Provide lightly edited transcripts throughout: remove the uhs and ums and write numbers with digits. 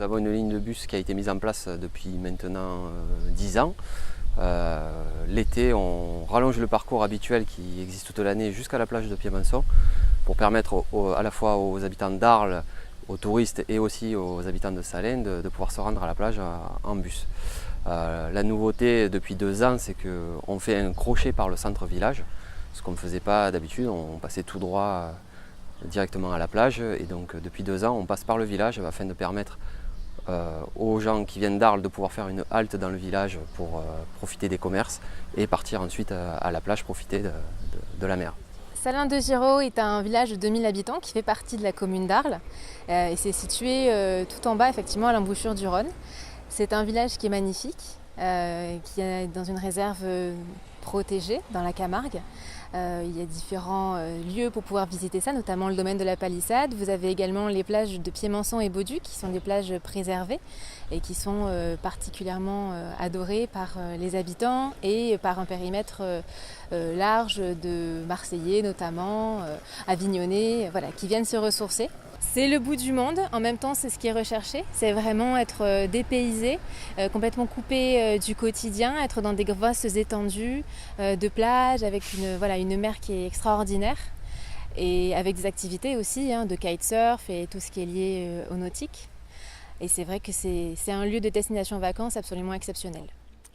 avons une ligne de bus qui a été mise en place depuis maintenant 10 ans. L'été, on rallonge le parcours habituel qui existe toute l'année jusqu'à la plage de Piémonçon pour permettre à la fois aux habitants d'Arles, aux touristes et aussi aux habitants de Salins de pouvoir se rendre à la plage en bus. La nouveauté depuis 2 ans, c'est qu'on fait un crochet par le centre-village, ce qu'on ne faisait pas d'habitude, on passait tout droit directement à la plage. Et donc depuis 2 ans, on passe par le village afin de permettre aux gens qui viennent d'Arles de pouvoir faire une halte dans le village pour profiter des commerces et partir ensuite à la plage profiter de la mer. Salins-de-Giraud est un village de 2000 habitants qui fait partie de la commune d'Arles et c'est situé tout en bas effectivement à l'embouchure du Rhône. C'est un village qui est magnifique, qui est dans une réserve protégée dans la Camargue. Il y a différents lieux pour pouvoir visiter ça, notamment le domaine de la Palissade. Vous avez également les plages de Piémonçon et Baudu qui sont des plages préservées et qui sont particulièrement adorées par les habitants et par un périmètre large de Marseillais notamment, Avignonnais, voilà, qui viennent se ressourcer. C'est le bout du monde, en même temps c'est ce qui est recherché, c'est vraiment être dépaysé, complètement coupé du quotidien, être dans des vastes étendues de plage avec une mer qui est extraordinaire et avec des activités aussi de kitesurf et tout ce qui est lié au nautique. Et c'est vrai que c'est un lieu de destination vacances absolument exceptionnel.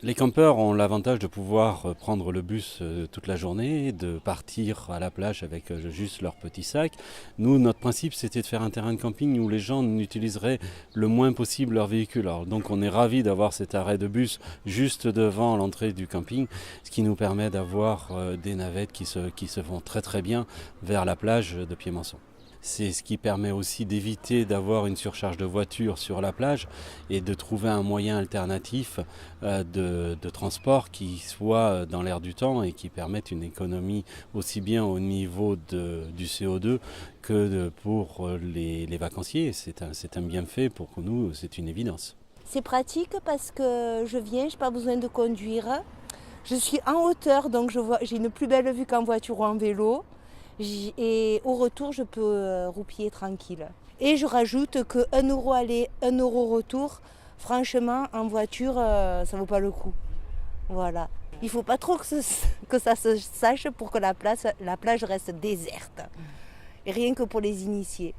Les campeurs ont l'avantage de pouvoir prendre le bus toute la journée, de partir à la plage avec juste leur petit sac. Nous, notre principe, c'était de faire un terrain de camping où les gens n'utiliseraient le moins possible leur véhicule. Alors, donc on est ravis d'avoir cet arrêt de bus juste devant l'entrée du camping, ce qui nous permet d'avoir des navettes qui se font très très bien vers la plage de Piémonçon. C'est ce qui permet aussi d'éviter d'avoir une surcharge de voitures sur la plage et de trouver un moyen alternatif de transport qui soit dans l'air du temps et qui permette une économie aussi bien au niveau du CO2 que pour les vacanciers. C'est un bienfait pour nous, c'est une évidence. C'est pratique parce que je viens, je n'ai pas besoin de conduire. Je suis en hauteur, donc j'ai une plus belle vue qu'en voiture ou en vélo. Et au retour, je peux roupiller tranquille. Et je rajoute que 1 euro aller, 1 euro retour, franchement, en voiture, ça ne vaut pas le coup. Voilà. Il ne faut pas trop que ça se sache pour que la plage reste déserte. Et rien que pour les initiés.